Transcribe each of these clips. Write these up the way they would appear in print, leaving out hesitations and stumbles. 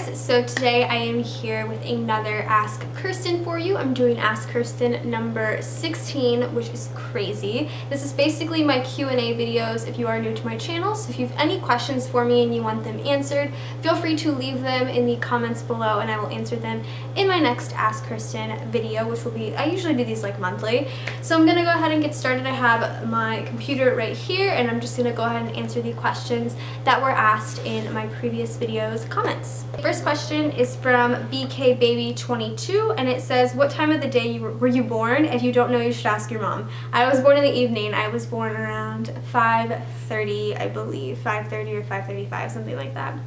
guys, so today I am here with another Ask Kirsten for you. I'm doing Ask Kirsten number 16, which is crazy. This is basically my Q&A videos if you are new to my channel, so if you have any questions for me and you want them answered, feel free to leave them in the comments below and I will answer them in my next Ask Kirsten video, which will be, I usually do these like monthly. So I'm going to go ahead and get started. I have my computer right here and I'm just going to go ahead and answer the questions that were asked in my previous videos comments. The first question is from BKBaby22 and it says, what time of the day were you born? If you don't know, you should ask your mom. I was born in the evening. I was born around 5:30, I believe. 5:30 or 5:35, something like that.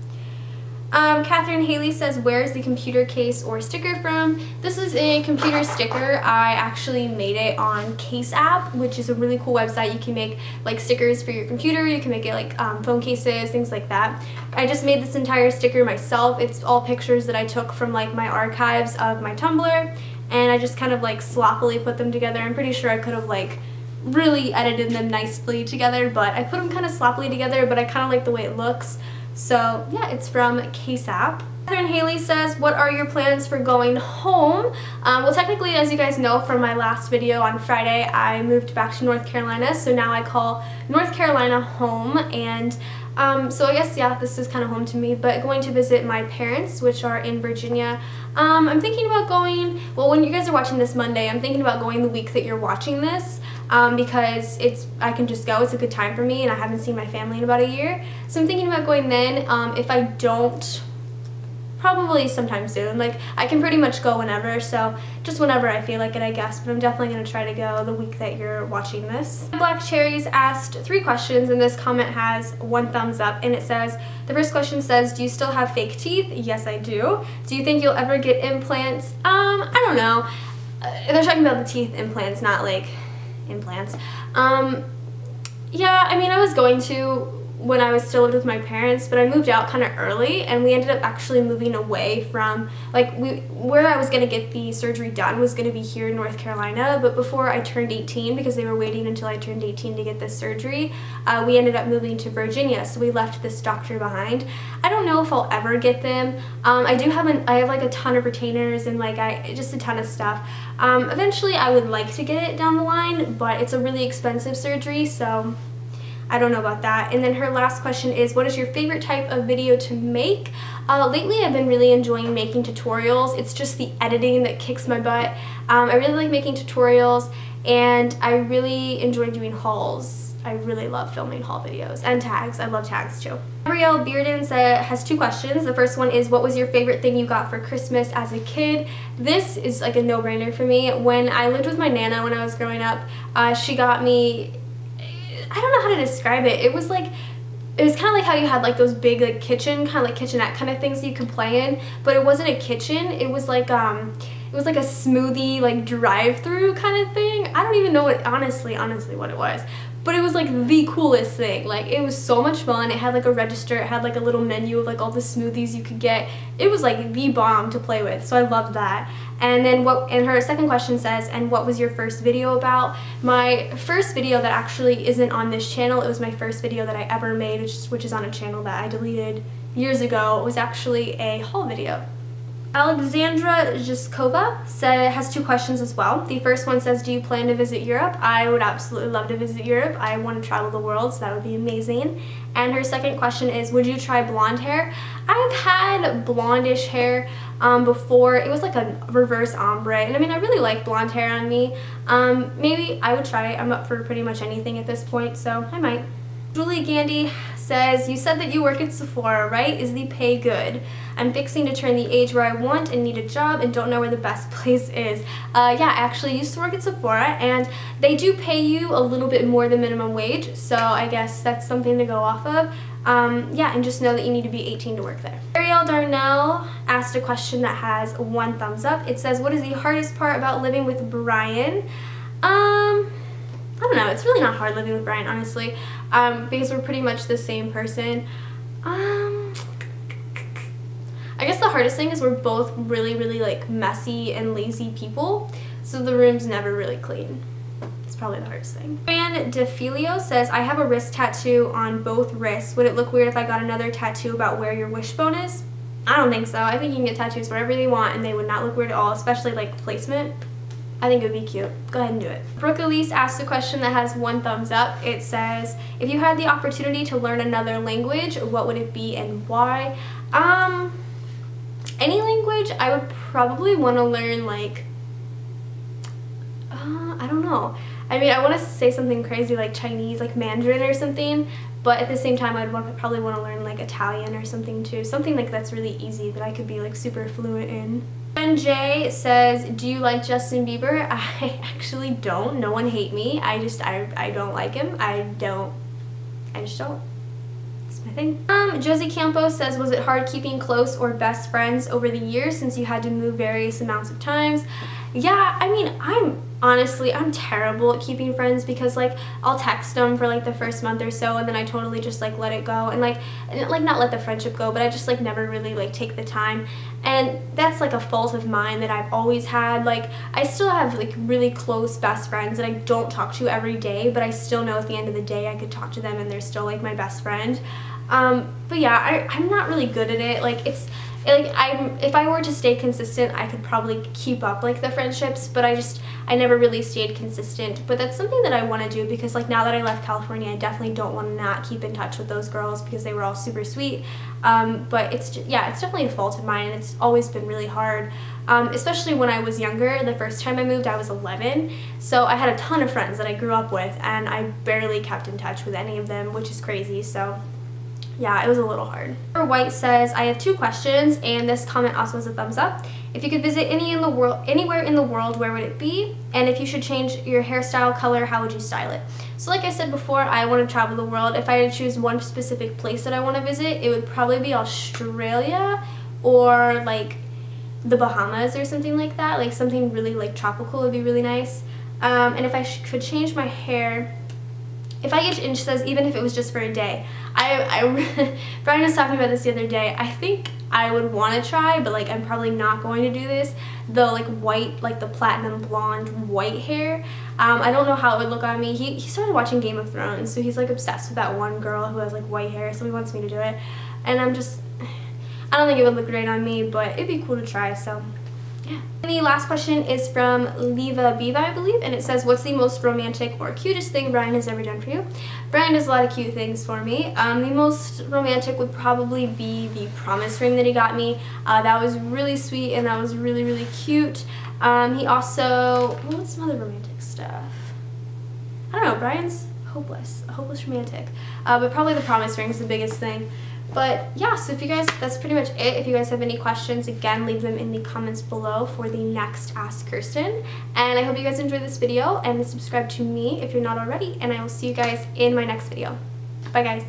Catherine Haley says, where is the computer case or sticker from? This is a computer sticker. I actually made it on Case App, which is a really cool website. You can make like stickers for your computer. You can make it like phone cases, things like that. I just made this entire sticker myself. It's all pictures that I took from like my archives of my Tumblr, and I just kind of like sloppily put them together. I'm pretty sure I could have like really edited them nicely together, but I put them kind of sloppily together, but I kind of like the way it looks. So yeah, it's from Case App. Catherine Haley says, what are your plans for going home? Well, technically, as you guys know from my last video on Friday, I moved back to North Carolina, so now I call North Carolina home, and so I guess, yeah, this is kind of home to me, but going to visit my parents, which are in Virginia. I'm thinking about going, well, when you guys are watching this Monday, I'm thinking about going the week that you're watching this, because I can just go. It's a good time for me, and I haven't seen my family in about a year, so I'm thinking about going then. If I don't, probably sometime soon. Like, I can pretty much go whenever, so just whenever I feel like it, I guess, but I'm definitely going to try to go the week that you're watching this. Black Cherries asked 3 questions, and this comment has 1 thumbs up, and it says, the first question says, do you still have fake teeth? Yes, I do. Do you think you'll ever get implants? I don't know. They're talking about the teeth implants, not like implants. Yeah, I mean, I was going to when I was still lived with my parents, but I moved out kind of early, and we ended up actually moving away from, like, where I was going to get the surgery done was going to be here in North Carolina, but before I turned 18, because they were waiting until I turned 18 to get this surgery, we ended up moving to Virginia, so we left this doctor behind. I don't know if I'll ever get them. I have like a ton of retainers and like just a ton of stuff. Eventually I would like to get it down the line, but it's a really expensive surgery, so I don't know about that. And then her last question is, what is your favorite type of video to make? Lately I've been really enjoying making tutorials. It's just the editing that kicks my butt. I really like making tutorials, and I really enjoy doing hauls. I really love filming haul videos and tags. I love tags too. Gabrielle Bearden has 2 questions. The first one is, what was your favorite thing you got for Christmas as a kid? This is like a no-brainer for me. When I lived with my Nana when I was growing up, she got me, I don't know how to describe it. It was kind of like how you had like those big like kitchen, kind of like kitchenette kind of things that you could play in, but it wasn't a kitchen. It was like a smoothie like drive-through kind of thing. I don't even know what honestly what it was. But it was like the coolest thing. Like, it was so much fun. It had like a register. It had like a little menu of like all the smoothies you could get. It was like the bomb to play with, so I loved that. And then and her second question says, and what was your first video about? My first video that actually isn't on this channel, it was my first video that I ever made, which is on a channel that I deleted years ago. It was actually a haul video. Alexandra Jiskova has 2 questions as well. The first one says, do you plan to visit Europe? I would absolutely love to visit Europe. I want to travel the world, so that would be amazing. And her second question is, would you try blonde hair? I've had blondish hair before. It was like a reverse ombre, and I mean, I really like blonde hair on me. Maybe I would try it. I'm up for pretty much anything at this point, so I might. Julie Gandy says, you said that you work at Sephora, right? Is the pay good? I'm fixing to turn the age where I want and need a job and don't know where the best place is. Yeah, I actually used to work at Sephora, and they do pay you a little bit more than minimum wage, so I guess that's something to go off of. Yeah, and just know that you need to be 18 to work there. Ariel Darnell asked a question that has 1 thumbs up. It says, what is the hardest part about living with Brian? I don't know, it's really not hard living with Brian, honestly, because we're pretty much the same person. I guess the hardest thing is we're both really like messy and lazy people, so the room's never really clean. It's probably the hardest thing. Fran DeFilio says, I have a wrist tattoo on both wrists. Would it look weird if I got another tattoo about where your wishbone is? I don't think so. I think you can get tattoos wherever you want and they would not look weird at all, especially like placement. I think it would be cute. Go ahead and do it. Brooke Elise asked a question that has 1 thumbs up. It says, if you had the opportunity to learn another language, what would it be and why? Any language. I would probably want to learn like, I don't know. I mean, I want to say something crazy like Chinese, like Mandarin or something, but at the same time I'd probably want to learn like Italian or something too. Something like that's really easy that I could be like super fluent in. And Jay says, do you like Justin Bieber? I actually don't. No one hate me. I don't like him. I just don't. It's my thing. Josie Campos says, was it hard keeping close or best friends over the years since you had to move various amounts of times? Yeah, I mean, I'm terrible at keeping friends because like I'll text them for like the first month or so and then I totally just like let it go and like not let the friendship go, but I just like never really like take the time, and that's like a fault of mine that I've always had. Like I still have like really close best friends that I don't talk to every day, but I still know at the end of the day I could talk to them and they're still like my best friend. But yeah, I'm not really good at it. Like if I were to stay consistent, I could probably keep up like the friendships, but I never really stayed consistent. But that's something that I want to do because like now that I left California, I definitely don't want to not keep in touch with those girls because they were all super sweet. But it's definitely a fault of mine, and it's always been really hard. Especially when I was younger. The first time I moved, I was 11, so I had a ton of friends that I grew up with, and I barely kept in touch with any of them, which is crazy. So yeah, it was a little hard. White says, I have 2 questions, and this comment also has a thumbs up. If you could visit anywhere in the world, where would it be? And if you should change your hairstyle color, how would you style it? So like I said before, I want to travel the world. If I had to choose one specific place that I want to visit, it would probably be Australia or like the Bahamas or something like that. Like something really like tropical would be really nice. And if I could change my hair, if I get, and she says even if it was just for a day, Brian was talking about this the other day. I think I would want to try, but like I'm probably not going to do this, the like white, like the platinum blonde white hair. I don't know how it would look on me. He started watching Game of Thrones, so he's like obsessed with that one girl who has like white hair, so he wants me to do it, and I don't think it would look great on me, but it'd be cool to try. So yeah. And the last question is from Leva Biva, I believe, and it says, what's the most romantic or cutest thing Brian has ever done for you? Brian does a lot of cute things for me. The most romantic would probably be the promise ring that he got me. That was really sweet and that was really, really cute. He also, what's some other romantic stuff? I don't know, Brian's a hopeless romantic. But probably the promise ring is the biggest thing. But yeah, so if you guys, that's pretty much it. If you guys have any questions, again, leave them in the comments below for the next Ask Kirsten. And I hope you guys enjoyed this video, and subscribe to me if you're not already, and I will see you guys in my next video. Bye guys.